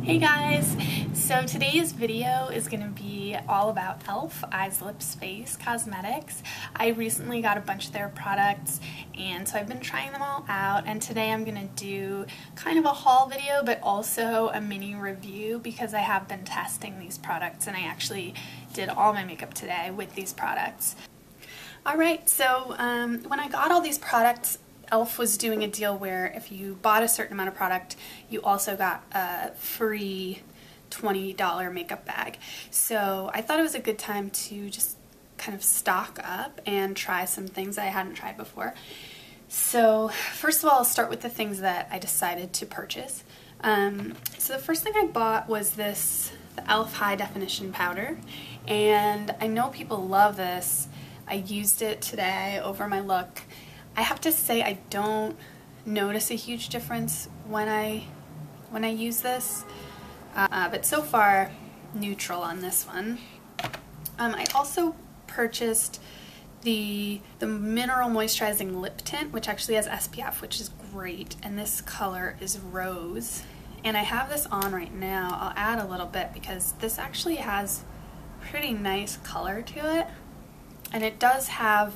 Hey guys! So today's video is going to be all about e.l.f. Eyes, Lips, Face Cosmetics. I recently got a bunch of their products and so I've been trying them all out, and today I'm going to do kind of a haul video but also a mini review because I have been testing these products and I actually did all my makeup today with these products. Alright, so when I got all these products, e.l.f. was doing a deal where if you bought a certain amount of product, you also got a free $20 makeup bag. So I thought it was a good time to just kind of stock up and try some things I hadn't tried before. So first of all, I'll start with the things that I decided to purchase. So the first thing I bought was the e.l.f. High Definition Powder, and I know people love this. I used it today over my look. I have to say I don't notice a huge difference when I use this, but so far neutral on this one. I also purchased the Mineral Moisturizing Lip Tint, which actually has SPF, which is great, and this color is Rose. And I have this on right now. I'll add a little bit because this actually has pretty nice color to it, and it does have,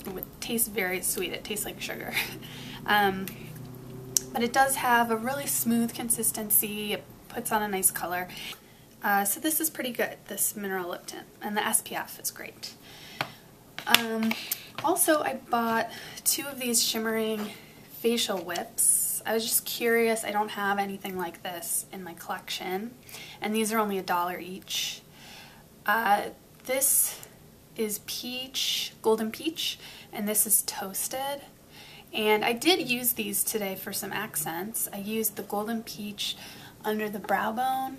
it tastes very sweet, it tastes like sugar. But it does have a really smooth consistency, it puts on a nice color. So this is pretty good, this mineral lip tint, and the SPF is great. Also, I bought 2 of these shimmering facial whips. I was just curious, I don't have anything like this in my collection, and these are only $1 each. This is peach, golden peach, and this is toasted. And I did use these today for some accents. I used the golden peach under the brow bone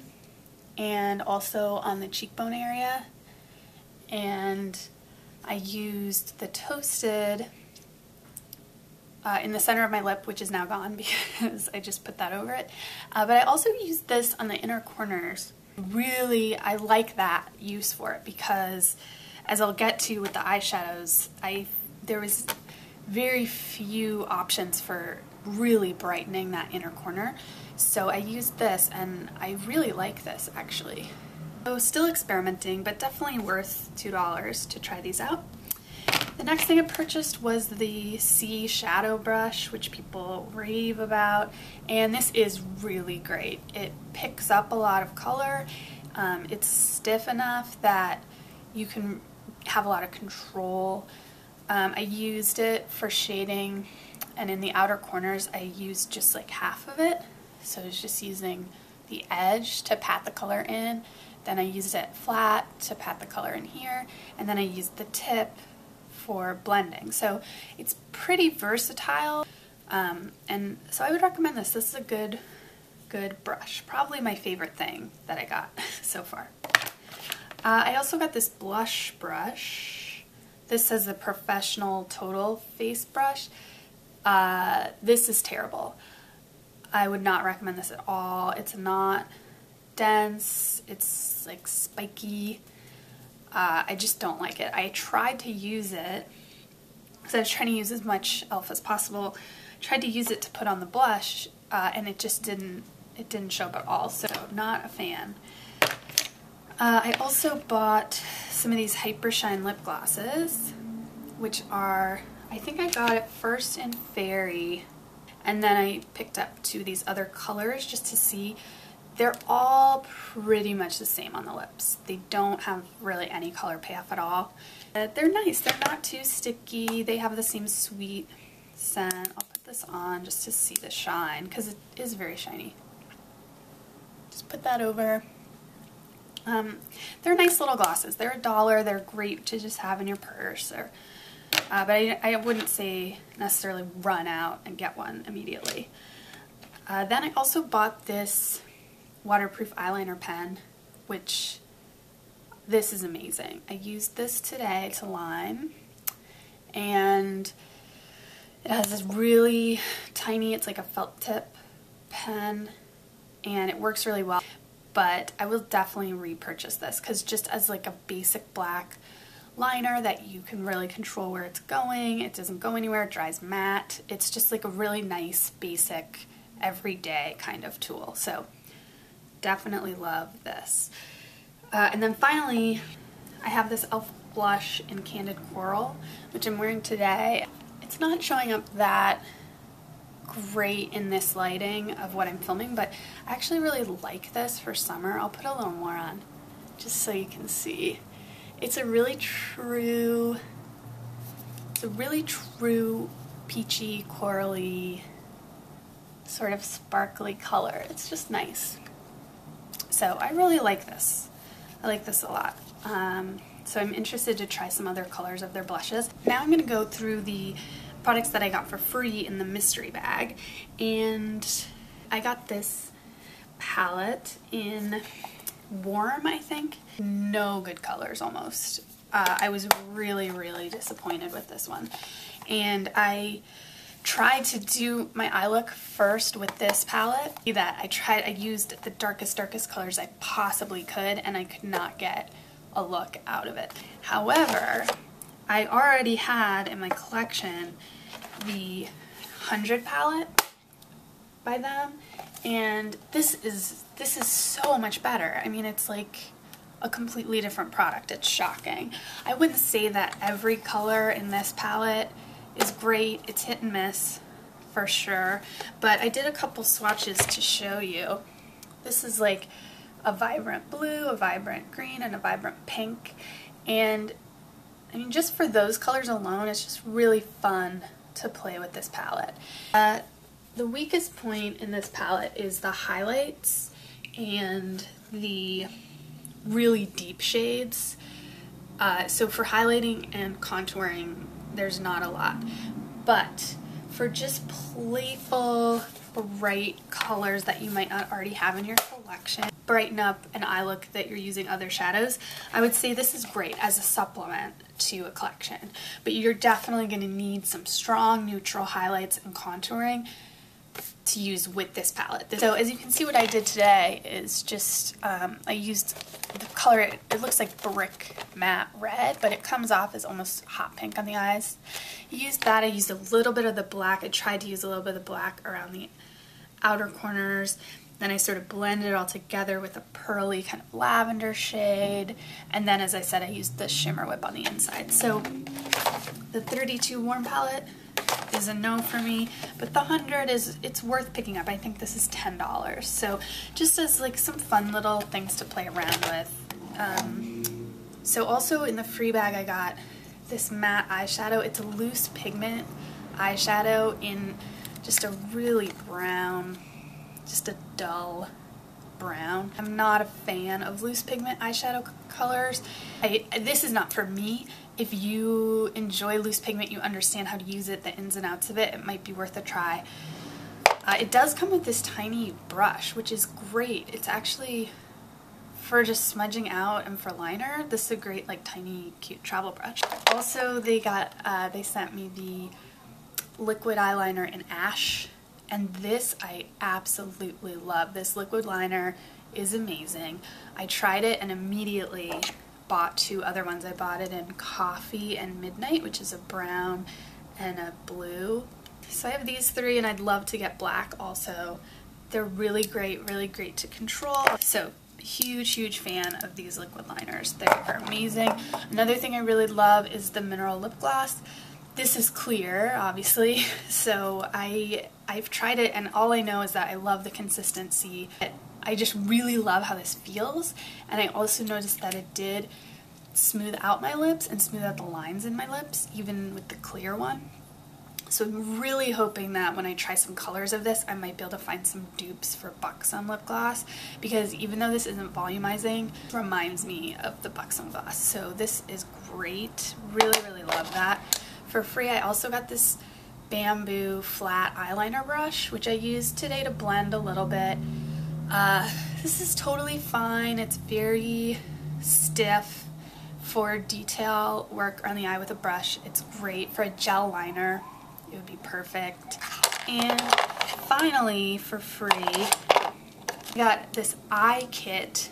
and also on the cheekbone area, and I used the toasted in the center of my lip, which is now gone because I just put that over it. But I also used this on the inner corners. Really, I like that use for it because, as I'll get to with the eyeshadows, there was very few options for really brightening that inner corner. So I used this and I really like this actually. So still experimenting, but definitely worth $2 to try these out. The next thing I purchased was the C shadow brush, which people rave about, and this is really great. It picks up a lot of color. It's stiff enough that you can have a lot of control. I used it for shading, and in the outer corners I used just like half of it, so I was just using the edge to pat the color in, then I used it flat to pat the color in here, and then I used the tip for blending. So it's pretty versatile, and so I would recommend this. This is a good brush, probably my favorite thing that I got so far. I also got this blush brush. This says the Professional Total Face Brush. This is terrible. I would not recommend this at all. It's not dense. It's like spiky. I just don't like it. I tried to use it because I was trying to use as much e.l.f. as possible. Tried to use it to put on the blush, and it just didn't show up at all. So not a fan. I also bought some of these Hyper Shine lip glosses, which are, I think I got it first in Fairy, and then I picked up 2 of these other colors just to see. They're all pretty much the same on the lips. They don't have really any color payoff at all. They're nice. They're not too sticky. They have the same sweet scent. I'll put this on just to see the shine because it is very shiny. Just put that over. They're nice little glosses. They're $1. They're great to just have in your purse, or, but I wouldn't say necessarily run out and get one immediately. Then I also bought this waterproof eyeliner pen, which this is amazing. I used this today to line, and it has this really tiny, it's like a felt tip pen, and it works really well. But I will definitely repurchase this because just as like a basic black liner that you can really control where it's going, it doesn't go anywhere, it dries matte, it's just like a really nice basic everyday kind of tool. So definitely love this. And then finally, I have this e.l.f. blush in Candid Coral, which I'm wearing today. It's not showing up that great in this lighting of what I'm filming, but I actually really like this for summer. I'll put a little more on just so you can see. It's a really true peachy, corally, sort of sparkly color. It's just nice. So I really like this. I like this a lot. So I'm interested to try some other colors of their blushes. Now I'm going to go through the products that I got for free in the mystery bag. And I got this palette in Warm, I think. No good colors almost. I was really disappointed with this one. And I tried to do my eye look first with this palette. I used the darkest colors I possibly could, and I could not get a look out of it. However, I already had in my collection the 100 palette by them, and this is so much better. I mean, it's like a completely different product. It's shocking. I wouldn't say that every color in this palette is great. It's hit and miss for sure, but I did a couple swatches to show you. This is like a vibrant blue, a vibrant green, and a vibrant pink, and I mean, just for those colors alone, it's just really fun to play with this palette. The weakest point in this palette is the highlights and the really deep shades. So for highlighting and contouring, there's not a lot. But for just playful, bright colors that you might not already have in your collection, brighten up an eye look that you're using other shadows, I would say this is great as a supplement to a collection. But you're definitely going to need some strong neutral highlights and contouring to use with this palette. So as you can see, what I did today is just I used the color, it looks like brick matte red, but it comes off as almost hot pink on the eyes. I used that. I used a little bit of the black. I tried to use a little bit of the black around the outer corners. Then I sort of blended it all together with a pearly kind of lavender shade. And then, as I said, I used the shimmer whip on the inside. So the 32 Warm palette is a no for me, but the 100 it's worth picking up. I think this is $10. So just as like some fun little things to play around with. So also in the free bag I got this matte eyeshadow. It's a loose pigment eyeshadow in just a really brown, just a dull brown. I'm not a fan of loose pigment eyeshadow colors. This is not for me. If you enjoy loose pigment, you understand how to use it, the ins and outs of it, it might be worth a try. It does come with this tiny brush, which is great. It's actually, for just smudging out and for liner, this is a great like tiny cute travel brush. Also, they sent me the liquid eyeliner in Ash, and this I absolutely love. This liquid liner is amazing. I tried it and immediately bought two other ones. I bought it in Coffee and Midnight, which is a brown and a blue. So I have these three, and I'd love to get black also. They're really great to control. So huge fan of these liquid liners. They are amazing. Another thing I really love is the mineral lip gloss. This is clear, obviously, so I've tried it, and all I know is that I love the consistency. I just really love how this feels, and I also noticed that it did smooth out my lips and smooth out the lines in my lips, even with the clear one. So I'm really hoping that when I try some colors of this, I might be able to find some dupes for Buxom lip gloss, because even though this isn't volumizing, it reminds me of the Buxom gloss. So this is great. Really love that. For free, I also got this bamboo flat eyeliner brush, which I used today to blend a little bit. This is totally fine. It's very stiff for detail work on the eye with a brush. It's great for a gel liner. It would be perfect. And finally, for free, I got this eye kit,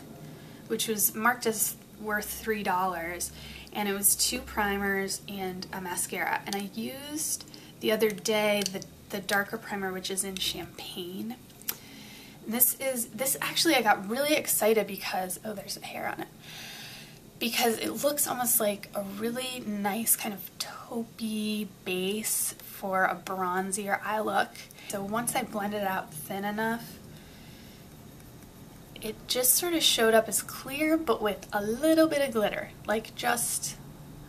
which was marked as worth $3, and it was 2 primers and a mascara. And I used the other day the darker primer, which is in Champagne. This actually, I got really excited because, oh, there's a hair on it. Because it looks almost like a really nice kind of taupey base for a bronzier eye look. So once I blended it out thin enough, it just sort of showed up as clear, but with a little bit of glitter, like just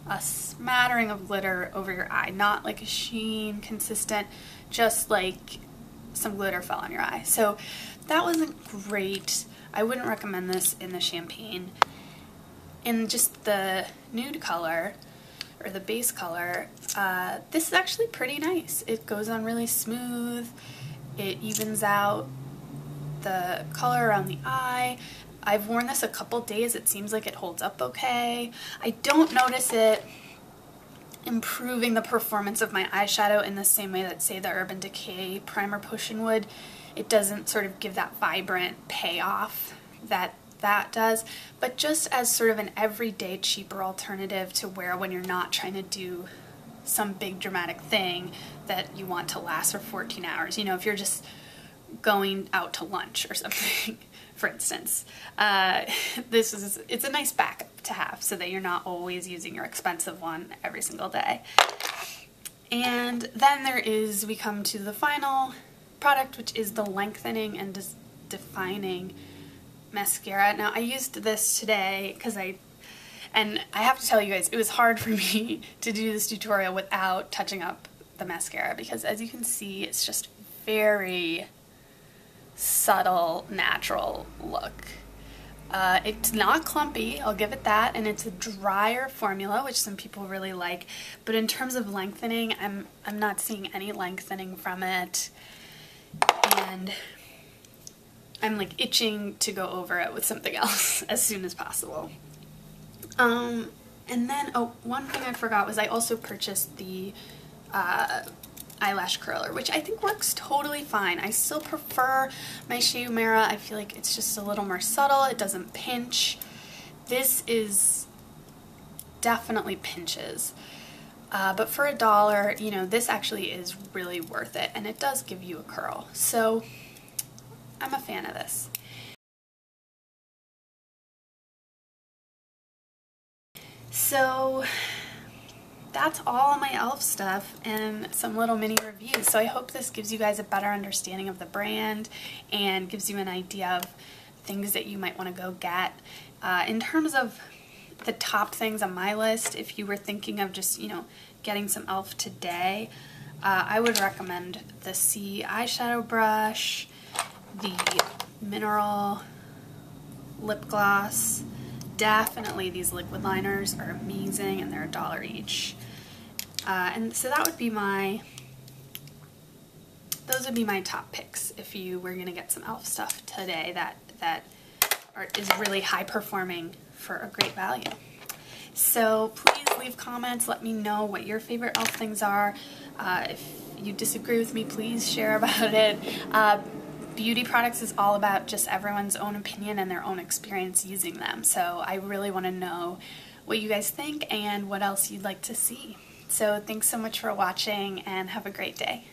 a smattering of glitter over your eye, not like a sheen consistent, just like some glitter fell on your eye. So that wasn't great. I wouldn't recommend this in the champagne. In just the nude color, or the base color, this is actually pretty nice. It goes on really smooth, it evens out the color around the eye. I've worn this a couple days, it seems like it holds up okay. I don't notice it improving the performance of my eyeshadow in the same way that, say, the Urban Decay Primer Pushing would. It doesn't sort of give that vibrant payoff that does, but just as sort of an everyday cheaper alternative to wear when you're not trying to do some big dramatic thing that you want to last for 14 hours. You know, if you're just going out to lunch or something, for instance. It's a nice backup to have so that you're not always using your expensive one every single day. And then we come to the final product, which is the lengthening and defining mascara. Now, I used this today and I have to tell you guys, it was hard for me to do this tutorial without touching up the mascara, because as you can see, it's just very subtle, natural look. It's not clumpy, I'll give it that, and it's a drier formula, which some people really like, but in terms of lengthening, I'm not seeing any lengthening from it, and I'm like itching to go over it with something else as soon as possible. And then, oh, one thing I forgot was I also purchased the eyelash curler, which I think works totally fine. I still prefer my Shea Umera. I feel like it's just a little more subtle. It doesn't pinch. This is definitely pinches. But for $1, you know, this actually is really worth it, and it does give you a curl. So I'm a fan of this. So that's all my e.l.f. stuff and some little mini reviews. So I hope this gives you guys a better understanding of the brand and gives you an idea of things that you might want to go get. In terms of the top things on my list, if you were thinking of just, you know, getting some e.l.f. today, I would recommend the C eyeshadow brush, the mineral lip gloss. Definitely these liquid liners are amazing, and they're $1 each. And so that would be those would be my top picks if you were gonna get some e.l.f. stuff today that is really high performing for a great value. So please leave comments, let me know what your favorite e.l.f. things are. If you disagree with me, please share about it. Beauty products is all about just everyone's own opinion and their own experience using them. So I really want to know what you guys think and what else you'd like to see. So thanks so much for watching, and have a great day.